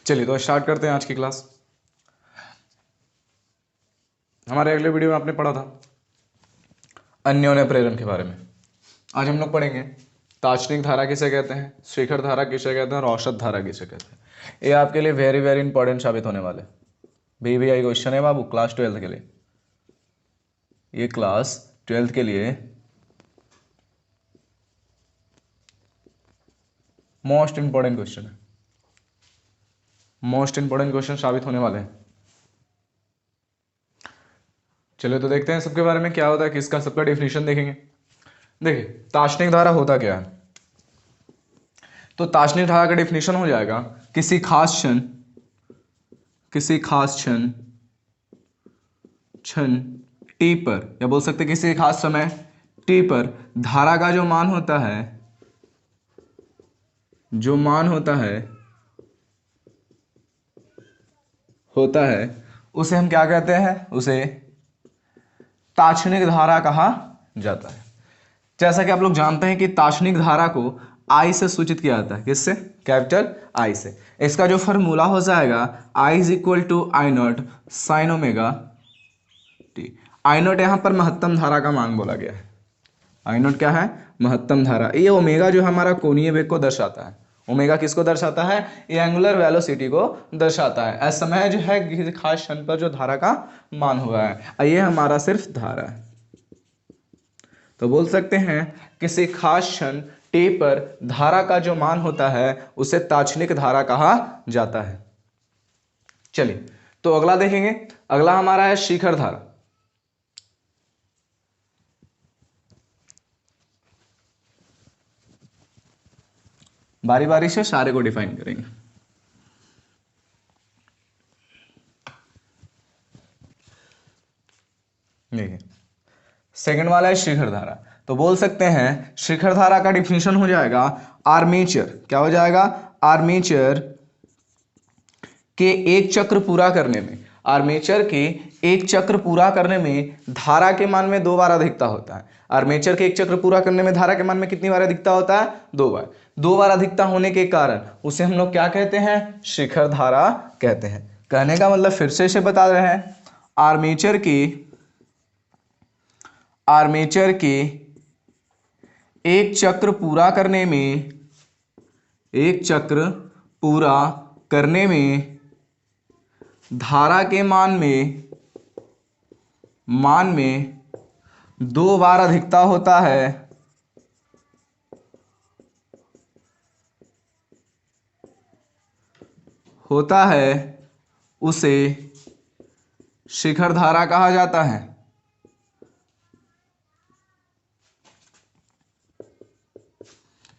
चलिए तो स्टार्ट करते हैं आज की क्लास। हमारे अगले वीडियो में आपने पढ़ा था अन्योन्य प्रेरण के बारे में। आज हम लोग पढ़ेंगे तात्क्षणिक धारा किसे कहते हैं, शिखर धारा किसे कहते हैं और औसत धारा किसे कहते हैं। ये आपके लिए वेरी वेरी इंपॉर्टेंट साबित होने वाले BVI क्वेश्चन है बाबू, क्लास 12 के लिए। ये क्लास 12 के लिए मोस्ट इंपॉर्टेंट क्वेश्चन है, मोस्ट इंपॉर्टेंट क्वेश्चन साबित होने वाले हैं। चलिए तो देखते हैं सबके बारे में क्या होता है, किसका सबका डेफिनेशन देखेंगे। देखिए तात्क्षणिक धारा होता क्या है, तो तात्क्षणिक धारा का डेफिनेशन हो जाएगा किसी खास क्षण टी पर, या बोल सकते किसी खास समय टी पर धारा का जो मान होता है उसे हम क्या कहते हैं, उसे तात्क्षणिक धारा कहा जाता है। जैसा कि आप लोग जानते हैं कि तात्क्षणिक धारा को आई से सूचित किया जाता है, किससे, कैपिटल आई से। इसका जो फॉर्मूला हो जाएगा I is equal to I naught sine omega t. I naught यहाँ पर महत्तम धारा का मान बोला गया है। आई नॉट क्या है, महत्तम धारा। ये ओमेगा जो हमारा कोणीय वेग को दर्शाता है। ओमेगा किसको दर्शाता है, ये एंगुलर वेलोसिटी को दर्शाता है। समय जो है किसी खास क्षण पर जो धारा का मान हुआ है, ये हमारा सिर्फ धारा है। तो बोल सकते हैं किसी खास क्षण टी पर धारा का जो मान होता है उसे तात्क्षणिक धारा कहा जाता है। चलिए तो अगला देखेंगे। अगला हमारा है शिखर धारा। बारी बारी से सारे को डिफाइन करेंगे। देखिए सेकंड वाला है शिखर धारा। तो बोल सकते हैं शिखर धारा का डिफिनेशन हो जाएगा आर्मेचर, क्या हो जाएगा, आर्मेचर के एक चक्र पूरा करने में, आर्मेचर के एक चक्र पूरा करने में धारा के मान में 2 बार अधिकता होता है। आर्मेचर के एक चक्र पूरा करने में धारा के मान में कितनी बार अधिकता होता है, 2 बार। 2 बार अधिकता होने के कारण उसे हम लोग क्या कहते हैं, शिखर धारा कहते हैं। कहने का मतलब फिर से इसे बता रहे हैं, आर्मेचर के एक चक्र पूरा करने में धारा के मान में 2 बार अधिकता होता है उसे शिखर धारा कहा जाता है।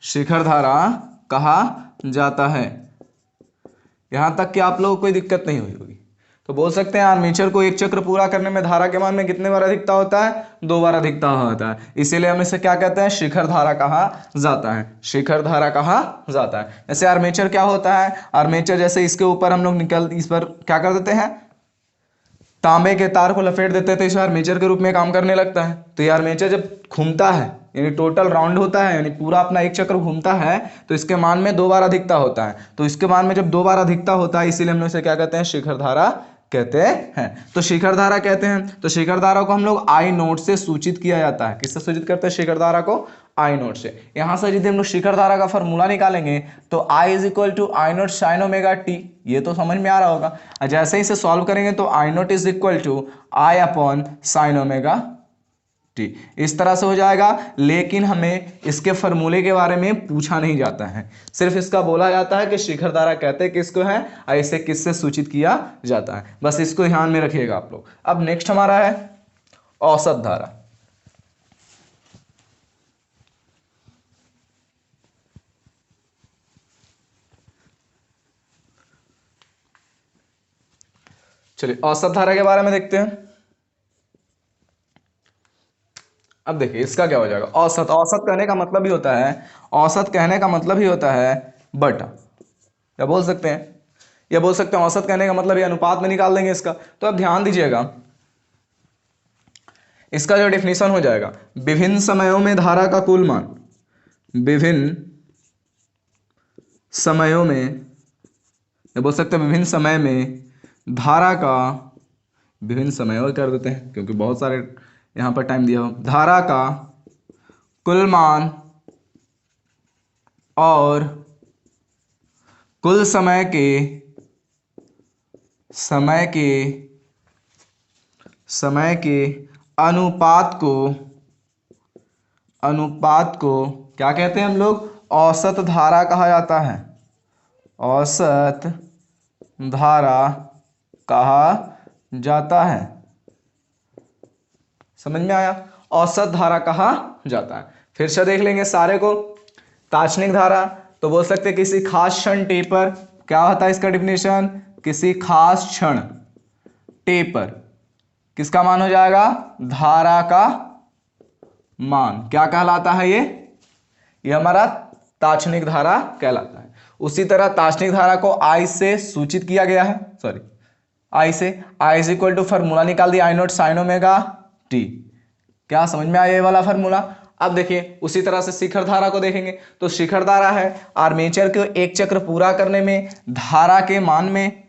शिखर धारा कहा जाता है। यहां तक कि आप लोगों को कोई दिक्कत नहीं हुई होगी। तो बोल सकते हैं आर्मेचर को एक चक्र पूरा करने में धारा के मान में कितने बार अधिकता होता है, 2 बार अधिकता होता है। इसीलिए हम इसे क्या कहते हैं, शिखर धारा कहा जाता है। शिखर धारा कहा जाता है। जैसे आर्मेचर क्या होता है, आर्मेचर जैसे इसके ऊपर हम लोग इस पर क्या कर देते हैं, तांबे के तार को लपेट देते हैं तो इस आर्मेचर के रूप में काम करने लगता है। तो ये आर्मेचर जब घूमता है, यानी टोटल राउंड होता है, यानी पूरा अपना एक चक्र घूमता है, तो इसके मान में 2 बार अधिकता होता है। तो इसके मान में जब 2 बार अधिकता होता है, इसीलिए हम लोग इसे क्या कहते हैं, शिखर धारा कहते हैं। तो शिखर धारा कहते हैं। तो शिखर धारा को हम लोग आई नोट से सूचित किया जाता है। किससे सूचित करते हैं शिखर धारा को, आई नोट से। यहां से यदि हम लोग शिखर धारा का फॉर्मूला निकालेंगे तो I is equal to I naught sine omega t. ये तो समझ में आ रहा होगा। जैसे ही इसे सॉल्व करेंगे तो I naught is equal to I upon sine omega t, इस तरह से हो जाएगा। लेकिन हमें इसके फॉर्मूले के बारे में पूछा नहीं जाता है, सिर्फ इसका बोला जाता है कि शिखर धारा कहते हैं किसको है, और इसे किससे सूचित किया जाता है। बस इसको ध्यान में रखिएगा आप लोग। अब नेक्स्ट हमारा है औसत धारा। चलिए औसत धारा के बारे में देखते हैं। अब देखिए इसका क्या हो जाएगा, औसत। औसत कहने का मतलब ही होता है, औसत कहने का मतलब ही होता है बटा, या बोल सकते हैं औसत कहने का मतलब ये अनुपात में निकाल देंगे इसका। तो अब ध्यान दीजिएगा, इसका जो डेफिनेशन हो जाएगा, विभिन्न समयों में धारा का कुल मान, विभिन्न समयों में ये बोल सकते हैं विभिन्न समय में धारा का, विभिन्न समयों कर देते हैं क्योंकि बहुत सारे यहाँ पर टाइम दिया हो, धारा का कुल मान और कुल समय के अनुपात को क्या कहते हैं हम लोग? औसत धारा कहा जाता है। औसत धारा कहा जाता है। समझ में आया? औसत धारा कहा जाता है। फिर से देख लेंगे सारे को। तात्क्षणिक धारा तो बोल सकते हैं किसी खास क्षण टी पर, क्या होता है इसका डेफिनेशन? किसी खास क्षण टी पर किसका मान हो जाएगा? धारा का मान। क्या कहलाता है ये हमारा तात्क्षणिक धारा कहलाता है। उसी तरह तात्क्षणिक धारा को आई से सूचित किया गया है, सॉरी आई से, आई इज इक्वल टू फार्मूला निकाल दिया आई नॉट साइन ओमेगा टी। क्या समझ में आया ये वाला फार्मूला? अब देखिए उसी तरह से शिखर धारा को देखेंगे तो शिखर धारा है आर्मेचर के एक चक्र पूरा करने में धारा के मान में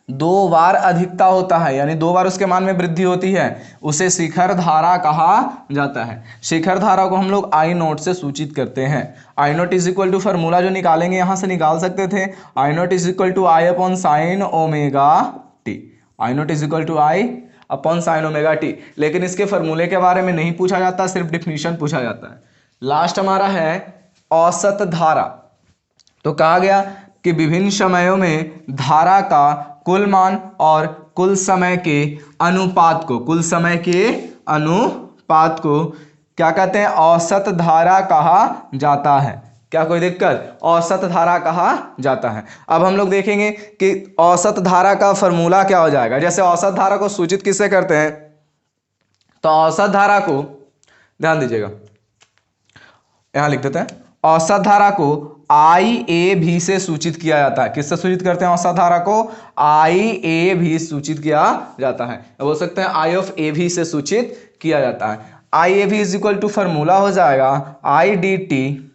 2 बार अधिकता होता है, यानी 2 बार उसके मान में वृद्धि होती है, उसे शिखर धारा कहा जाता है। शिखर धारा को हम लोग आई नोट से सूचित करते हैं। I naught is equal to formula जो निकालेंगे यहां से निकाल सकते थे, I naught is equal to I upon sine omega t. I naught is equal to I upon sine omega t. लेकिन इसके फार्मूले के बारे में नहीं पूछा जाता, सिर्फ डिफिनीशन पूछा जाता है। लास्ट हमारा है औसत धारा। तो कहा गया कि विभिन्न समयों में धारा का कुल मान और कुल समय के अनुपात को क्या कहते हैं? औसत धारा कहा जाता है। क्या कोई दिक्कत? औसत धारा कहा जाता है। अब हम लोग देखेंगे कि औसत धारा का फॉर्मूला क्या हो जाएगा। जैसे औसत धारा को सूचित किससे करते हैं? तो औसत धारा को ध्यान दीजिएगा, यहां लिख देते हैं। औसत धारा को आई ए भी से सूचित किया जाता है। किससे सूचित करते हैं औसत धारा को? आई ए भी सूचित किया जाता है। बोल सकते हैं आई ऑफ ए भी से सूचित किया जाता है। आई ए भी इज इक्वल टू फॉर्मूला हो जाएगा आई डी टी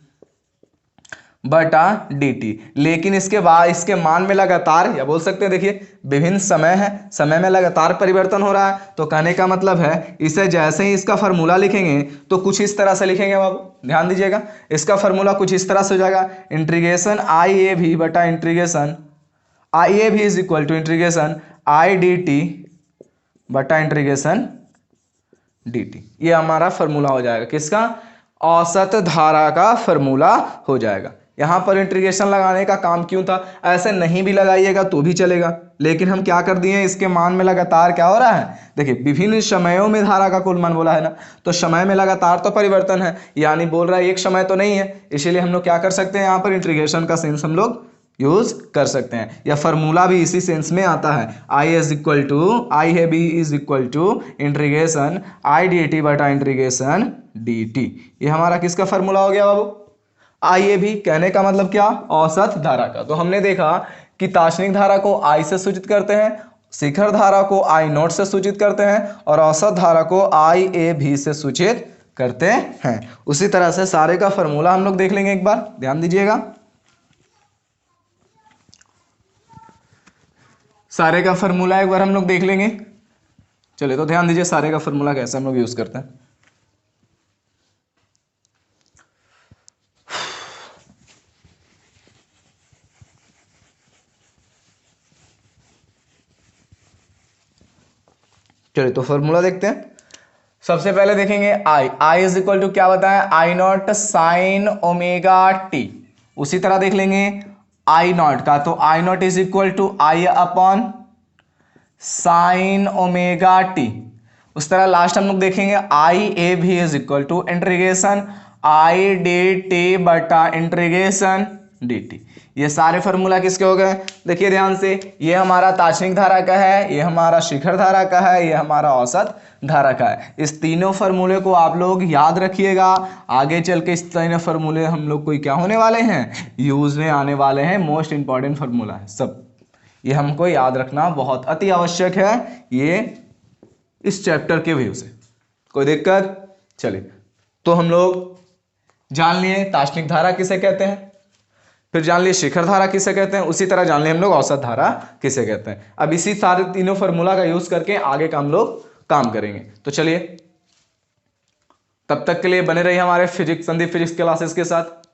बटा डी टी। लेकिन इसके बाद इसके मान में लगातार, या बोल सकते हैं देखिए विभिन्न समय है, समय में लगातार परिवर्तन हो रहा है। तो कहने का मतलब है इसे जैसे ही इसका फार्मूला लिखेंगे तो कुछ इस तरह से लिखेंगे बाबू, ध्यान दीजिएगा। इसका फार्मूला कुछ इस तरह से हो जाएगा, इंटीग्रेशन आई ए भी बटा इंटीग्रेशन आई ए भी is equal to integration I D T बटा इंटीग्रेशन डी टी। ये हमारा फार्मूला हो जाएगा किसका? औसत धारा का फार्मूला हो जाएगा। यहां पर इंटीग्रेशन लगाने का काम क्यों था? ऐसे नहीं भी लगाइएगा तो भी चलेगा, लेकिन हम क्या कर दिए, इसके मान में लगातार क्या हो रहा है? देखिए विभिन्न समयों में धारा का कुल मान बोला है ना, तो समय में लगातार तो परिवर्तन है, यानी बोल रहा है एक समय तो नहीं है। इसीलिए हम लोग क्या कर सकते हैं, यहाँ पर इंटीग्रेशन का सेंस हम लोग यूज कर सकते हैं, या फार्मूला भी इसी सेंस में आता है। I is equal to I है B is equal to integration I D T बटा इंटीग्रेशन डी टी। ये हमारा किसका फार्मूला हो गया बाबू? आई ए भी। कहने का मतलब क्या? औसत धारा का। तो हमने देखा कि तात्क्षणिक धारा को आई से सूचित करते हैं, शिखर धारा को आई नोट से सूचित करते हैं, और औसत धारा को आई ए भी से सूचित करते हैं। उसी तरह से सारे का फार्मूला हम लोग देख लेंगे एक बार, ध्यान दीजिएगा। सारे का फार्मूला एक बार हम लोग देख लेंगे। चलिए तो ध्यान दीजिए सारे का फार्मूला कैसे हम लोग यूज करते हैं। चलिए तो फॉर्मूला देखते हैं। सबसे पहले देखेंगे आई इज इक्वल टू क्या बताया? I naught sine omega t. उसी तरह देख लेंगे आई नॉट का, तो I naught is equal to I upon sine omega t. उस तरह लास्ट हम लोग देखेंगे आई ए भी is equal to integration I D T बटा इंटीग्रेशन डी टी। ये सारे फार्मूला किसके हो गए? देखिए ध्यान से, ये हमारा तात्क्षणिक धारा का है, ये हमारा शिखर धारा का है, ये हमारा औसत धारा का है। इस तीनों फार्मूले को आप लोग याद रखिएगा। आगे चल के इस तीनों फार्मूले हम लोग कोई क्या होने वाले हैं? यूज में आने वाले हैं। मोस्ट इंपॉर्टेंट फार्मूला है सब, ये हमको याद रखना बहुत अति आवश्यक है, ये इस चैप्टर के व्यू से। कोई दिक्कत? चलिए तो हम लोग जान लिए तात्क्षणिक धारा किसे कहते हैं। फिर जान लिए शिखर धारा किसे कहते हैं, उसी तरह जान लिए हम लोग औसत धारा किसे कहते हैं। अब इसी सारे तीनों फॉर्मूला का यूज करके आगे का हम लोग काम करेंगे। तो चलिए, तब तक के लिए बने रहिए हमारे फिजिक्स संदीप फिजिक्स क्लासेस के साथ।